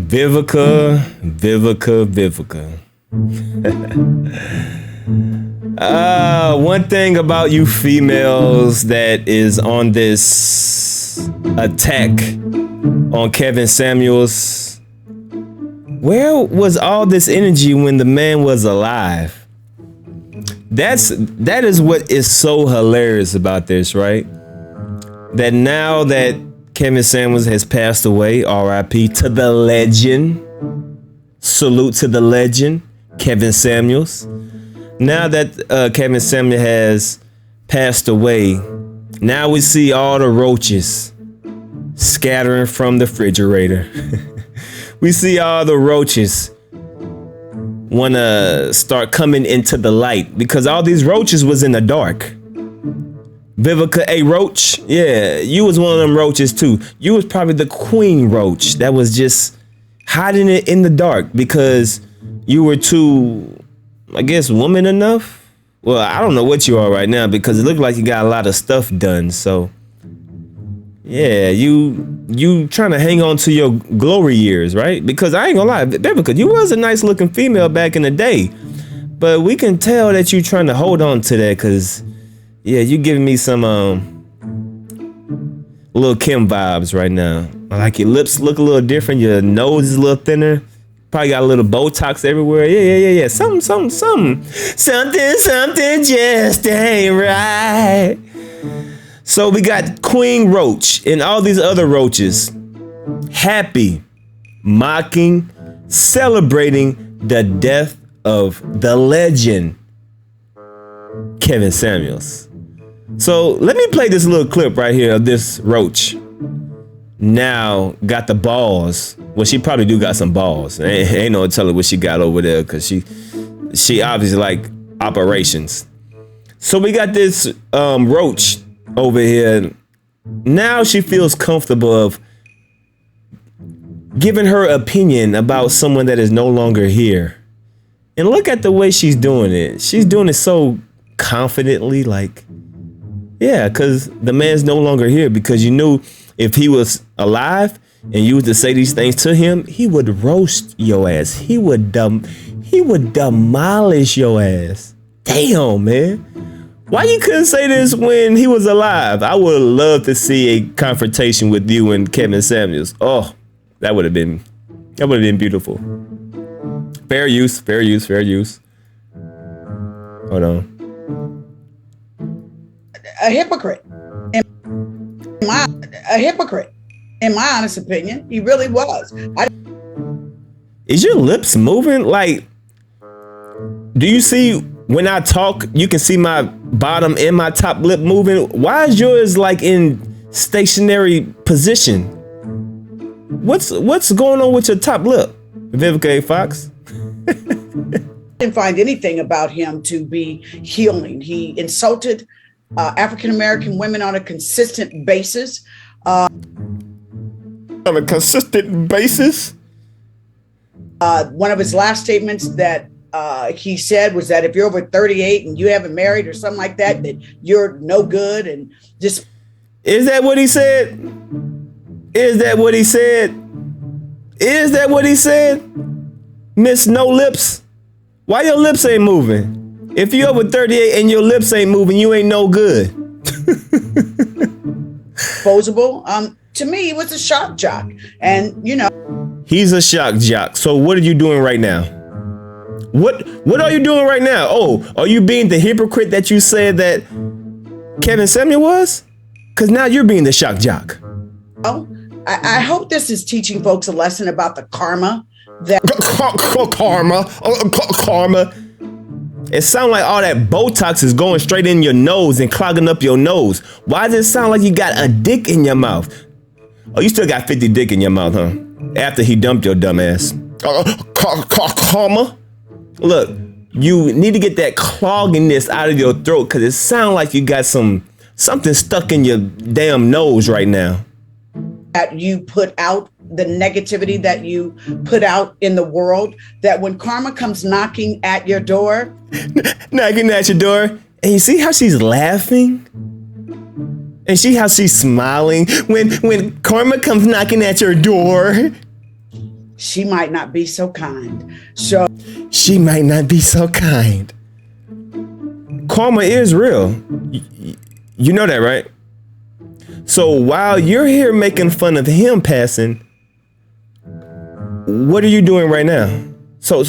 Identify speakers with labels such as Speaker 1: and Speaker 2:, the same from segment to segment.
Speaker 1: Vivica. One thing about you females that is on this attack on Kevin Samuels, where was all this energy when the man was alive? That is what is so hilarious about this, right? That now that Kevin Samuels has passed away, R.I.P. to the legend. Salute to the legend, Kevin Samuels. Now that Kevin Samuels has passed away, now we see all the roaches scattering from the refrigerator. We see all the roaches want to start coming into the light because all these roaches was in the dark. Vivica A. Roach, yeah, you was one of them roaches too. You was probably the queen roach that was just hiding it in the dark because you were too, I guess, woman enough. Well, I don't know what you are right now because it looked like you got a lot of stuff done. So, yeah, you trying to hang on to your glory years, right? Because I ain't gonna lie, Vivica, you was a nice looking female back in the day, but we can tell that you trying to hold on to that because. Yeah, you giving me some Lil' Kim vibes right now. Like your lips look a little different, your nose is a little thinner. Probably got a little Botox everywhere. Yeah. Something just ain't right. So we got Queen Roach and all these other roaches happy, mocking, celebrating the death of the legend, Kevin Samuels. So let me play this little clip right here of this roach. Now got the balls. Well, she probably do got some balls. Ain't no telling what she got over there because she obviously like operations. So we got this roach over here. Now she feels comfortable of giving her opinion about someone that is no longer here. And look at the way she's doing it. She's doing it so confidently, like, yeah, because the man's no longer here, because you knew if he was alive and you was to say these things to him, he would roast your ass. He would demolish your ass. Damn, man. Why you couldn't say this when he was alive? I would love to see a confrontation with you and Kevin Samuels. Oh, that would have been beautiful. Fair use. Hold on.
Speaker 2: A hypocrite. In my honest opinion, he really was.
Speaker 1: Is your lips moving? Like, do you see when I talk, you can see my bottom and my top lip moving? Why is yours like in stationary position? What's going on with your top lip, Vivica Fox?
Speaker 2: Didn't find anything about him to be healing. He insulted African-American women on a consistent basis.
Speaker 1: On a consistent basis?
Speaker 2: One of his last statements that he said was that if you're over 38 and you haven't married or something like that, that you're no good and just.
Speaker 1: Is that what he said? Miss No Lips? Why your lips ain't moving? If you over 38 and your lips ain't moving, you ain't no good.
Speaker 2: Disposable. To me, he was a shock jock. And, you know.
Speaker 1: He's a shock jock. So what are you doing right now? What are you doing right now? Oh, are you being the hypocrite that you said that Kevin Samuel was? Because now you're being the shock jock.
Speaker 2: Oh, I hope this is teaching folks a lesson about the karma that
Speaker 1: karma. It sounds like all that Botox is going straight in your nose and clogging up your nose. Why does it sound like you got a dick in your mouth? Oh, you still got 50 dick in your mouth, huh? After he dumped your dumb ass. Karma. Look, you need to get that clogginess out of your throat because it sounds like you got something stuck in your damn nose right now.
Speaker 2: That you put out, the negativity that you put out in the world, that when karma comes knocking at your door.
Speaker 1: Knocking at your door, and you see how she's laughing? And see how she's smiling when karma comes knocking at your door?
Speaker 2: she might not be so kind. So
Speaker 1: she might not be so kind. Karma is real. You know that, right? So while you're here making fun of him passing, what are you doing right now? So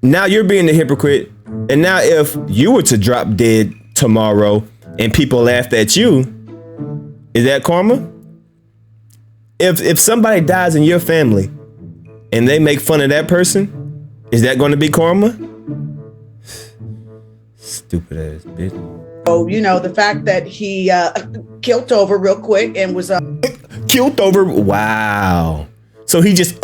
Speaker 1: now you're being a hypocrite. And now if you were to drop dead tomorrow and people laughed at you, is that karma? If somebody dies in your family and they make fun of that person, is that going to be karma? Stupid ass bitch.
Speaker 2: So, the fact that he killed over real quick and was
Speaker 1: killed over. Wow. So he just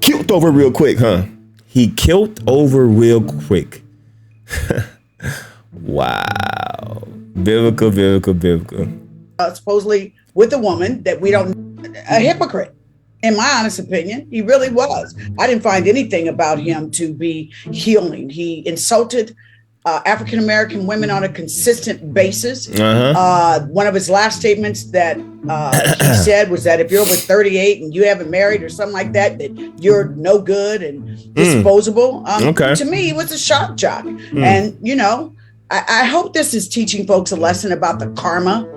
Speaker 1: killed over real quick, huh? He killed over real quick. Wow. Vivica.
Speaker 2: Supposedly with a woman that we don't, a hypocrite. In my honest opinion, he really was. I didn't find anything about him to be healing. He insulted African-American women on a consistent basis. One of his last statements that he said was that if you're over 38 and you haven't married or something like that, that you're no good and disposable. To me, it was a shock jock. And, I hope this is teaching folks a lesson about the karma.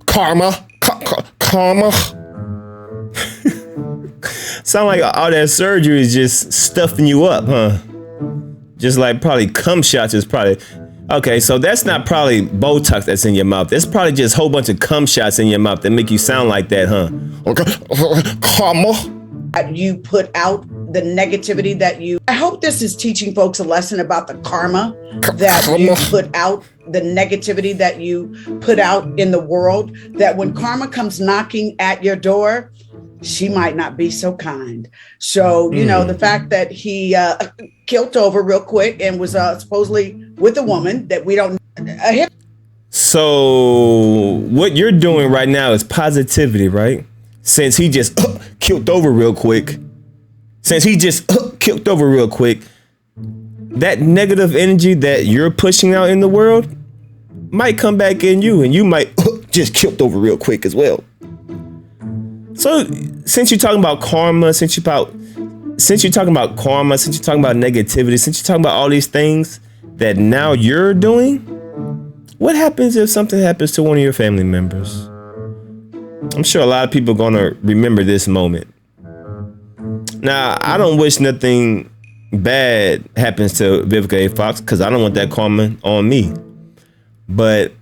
Speaker 1: Karma. Sound like all that surgery is just stuffing you up, huh? Just like probably cum shots is probably okay. So that's not probably Botox that's in your mouth. That's probably just a whole bunch of cum shots in your mouth that make you sound like that, huh? Karma.
Speaker 2: You put out the negativity that you. I hope this is teaching folks a lesson about the karma that you put out, the negativity that you put out in the world. That when karma comes knocking at your door, she might not be so kind. So, the fact that he killed over real quick and was supposedly with a woman that we don't.
Speaker 1: So what you're doing right now is positivity, right? Since he just killed over real quick. That negative energy that you're pushing out in the world might come back in you and you might just killed over real quick as well. So since you're talking about karma, since you're talking about negativity, since you're talking about all these things that now you're doing, what happens if something happens to one of your family members? I'm sure a lot of people are going to remember this moment. Now, I don't wish nothing bad happens to Vivica Fox because I don't want that karma on me. But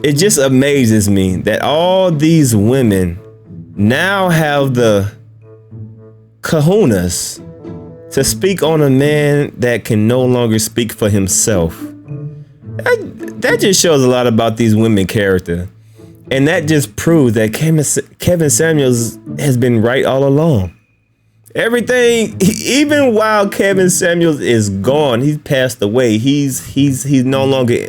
Speaker 1: it just amazes me that all these women now have the kahunas to speak on a man that can no longer speak for himself. That just shows a lot about these women's character. And that just proves that Kevin Samuels has been right all along. Everything, even while Kevin Samuels is gone, he's passed away. He's no longer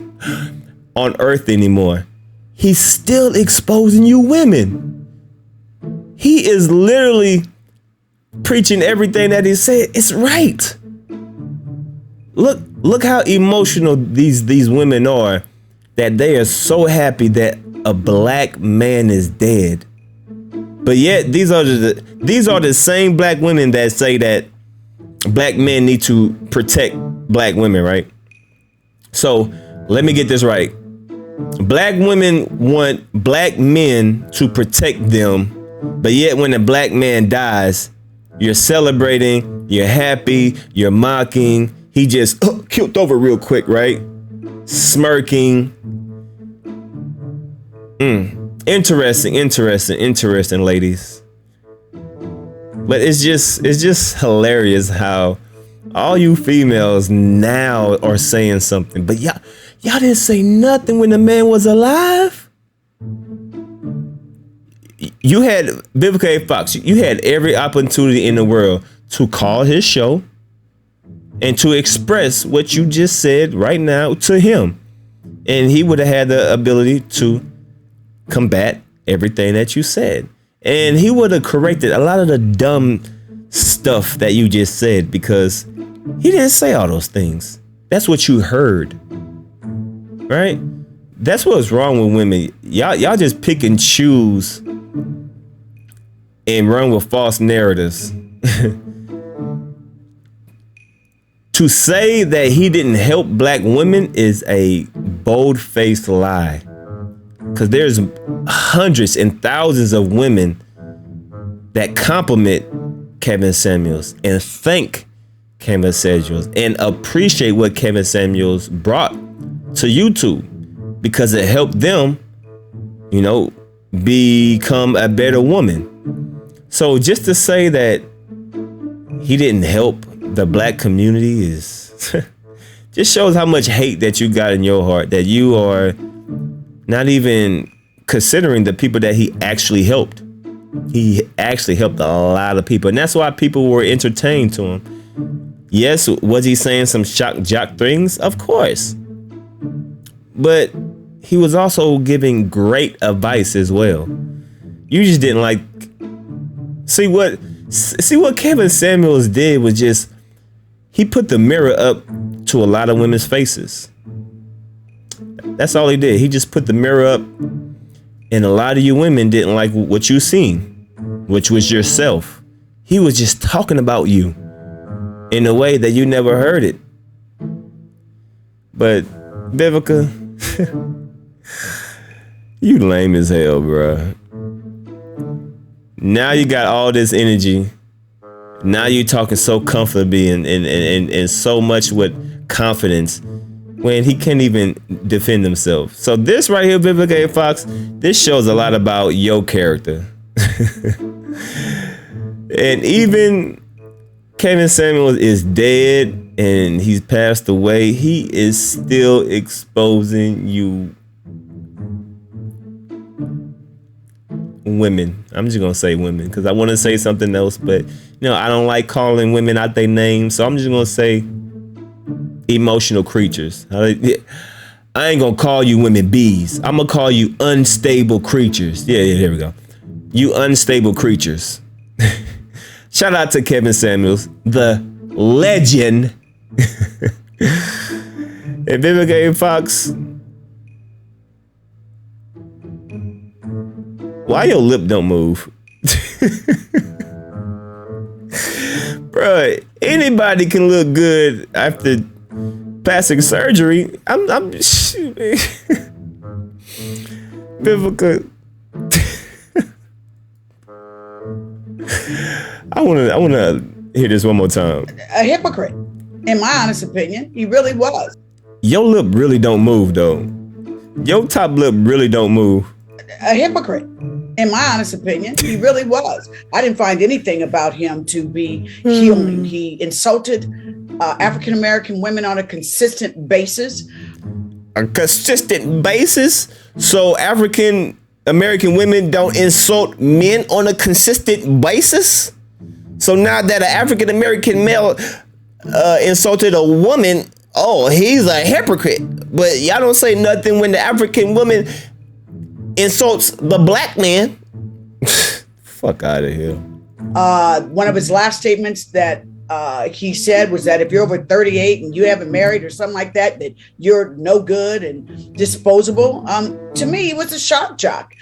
Speaker 1: on earth anymore. He's still exposing you women. He is literally preaching everything that he said. It's right. Look how emotional these women are, that they are so happy that a black man is dead. But yet these are the same black women that say that black men need to protect black women, right? So let me get this right. Black women want black men to protect them, but yet when a black man dies, you're celebrating, you're happy, you're mocking. He just killed over real quick, right? Smirking. Interesting, ladies. But it's just hilarious how all you females now are saying something, but y'all didn't say nothing when the man was alive. You had Vivica Fox. You had every opportunity in the world to call his show and to express what you just said right now to him, and he would have had the ability to combat everything that you said, and he would have corrected a lot of the dumb stuff that you just said, because he didn't say all those things. That's what you heard, right? That's what's wrong with women. Y'all just pick and choose and run with false narratives. To say that he didn't help black women is a bold-faced lie. Because there's hundreds and thousands of women that compliment Kevin Samuels and thank Kevin Samuels and appreciate what Kevin Samuels brought to YouTube because it helped them, you know, become a better woman. So just to say that he didn't help the black community is just shows how much hate that you got in your heart, that you are not even considering the people that he actually helped. He actually helped a lot of people, and that's why people were entertained to him. Yes, was he saying some shock jock things? Of course. But he was also giving great advice as well. You just didn't like see what Kevin Samuels did was just he put the mirror up to a lot of women's faces. That's all he did. He just put the mirror up, and a lot of you women didn't like what you seen, which was yourself. He was just talking about you in a way that you never heard it. But Vivica, you lame as hell, bruh. Now you got all this energy. Now you talking so comfortably and so much with confidence when he can't even defend himself. So this right here, Vivica Fox, this shows a lot about your character. And even Kevin Samuels is dead and he's passed away. He is still exposing you women. I'm just gonna say women because I want to say something else, but I don't like calling women out their names, so I'm just gonna say emotional creatures. I ain't gonna call you women bees. I'm gonna call you unstable creatures. Yeah, here we go. You unstable creatures. Shout out to Kevin Samuels, the legend. And Vivica Fox, why your lip don't move? Bruh, anybody can look good after plastic surgery. I'm Vivica. I wanna hear this one more time.
Speaker 2: A hypocrite, in my honest opinion. He really was.
Speaker 1: Your lip really don't move though. Your top lip really don't move.
Speaker 2: A hypocrite, in my honest opinion. He really was. I didn't find anything about him to be healing. He insulted African American women on a consistent basis.
Speaker 1: A consistent basis? So African American women don't insult men on a consistent basis? So now that an African American male insulted a woman, oh, he's a hypocrite. But y'all don't say nothing when the African woman insults the black man. Fuck out of here.
Speaker 2: One of his last statements that he said was that if you're over 38 and you haven't married or something like that, that you're no good and disposable. To me, he was a shock jock.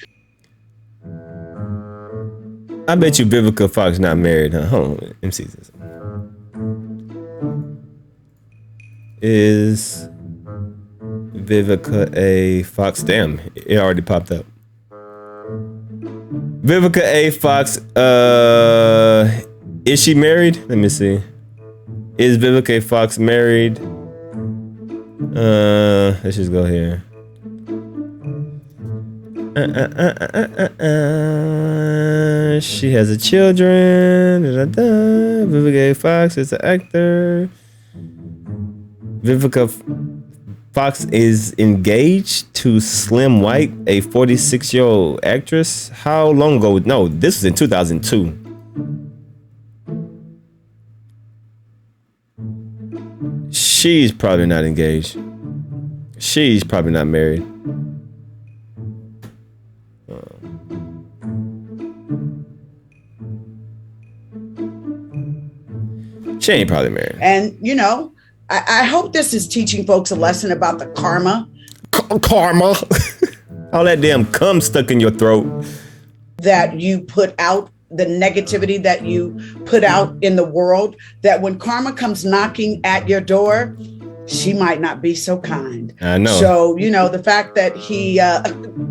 Speaker 1: I bet you Vivica Fox not married, huh? Hold on, let me see this. Is Vivica A. Fox? Damn, it already popped up. Vivica A. Fox, is she married? Let me see. Is Vivica A. Fox married? Let's just go here. She has a children. Vivica A. Fox is an actor. Vivica Fox is engaged to Slim White, a 46-year-old actress. How long ago? No, this was in 2002. She's probably not engaged. She's probably not married. She ain't probably married.
Speaker 2: And, I hope this is teaching folks a lesson about the karma.
Speaker 1: Karma. All that damn cum stuck in your throat.
Speaker 2: That you put out the negativity that you put out in the world, that when karma comes knocking at your door, she might not be so kind.
Speaker 1: I know.
Speaker 2: So, the fact that he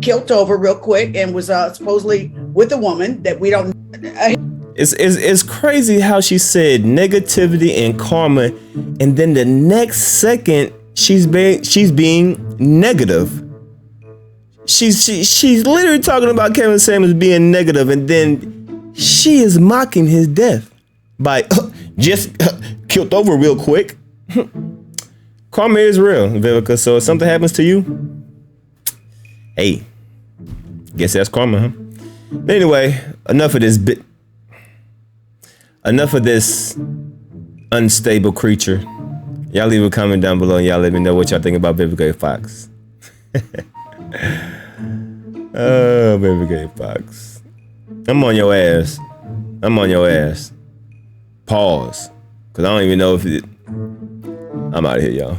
Speaker 2: killed over real quick and was supposedly with a woman that we don't.
Speaker 1: It's crazy how she said negativity and karma, and then the next second she's being negative. She's literally talking about Kevin Samuels being negative, and then she is mocking his death by just killed over real quick. Karma is real, Vivica. So if something happens to you, hey, guess that's karma, huh? But anyway, enough of this unstable creature. Y'all leave a comment down below and y'all let me know what y'all think about Vivica Fox. Oh, Vivica Fox. I'm on your ass. Pause. Cause I don't even know if it. I'm out of here, y'all.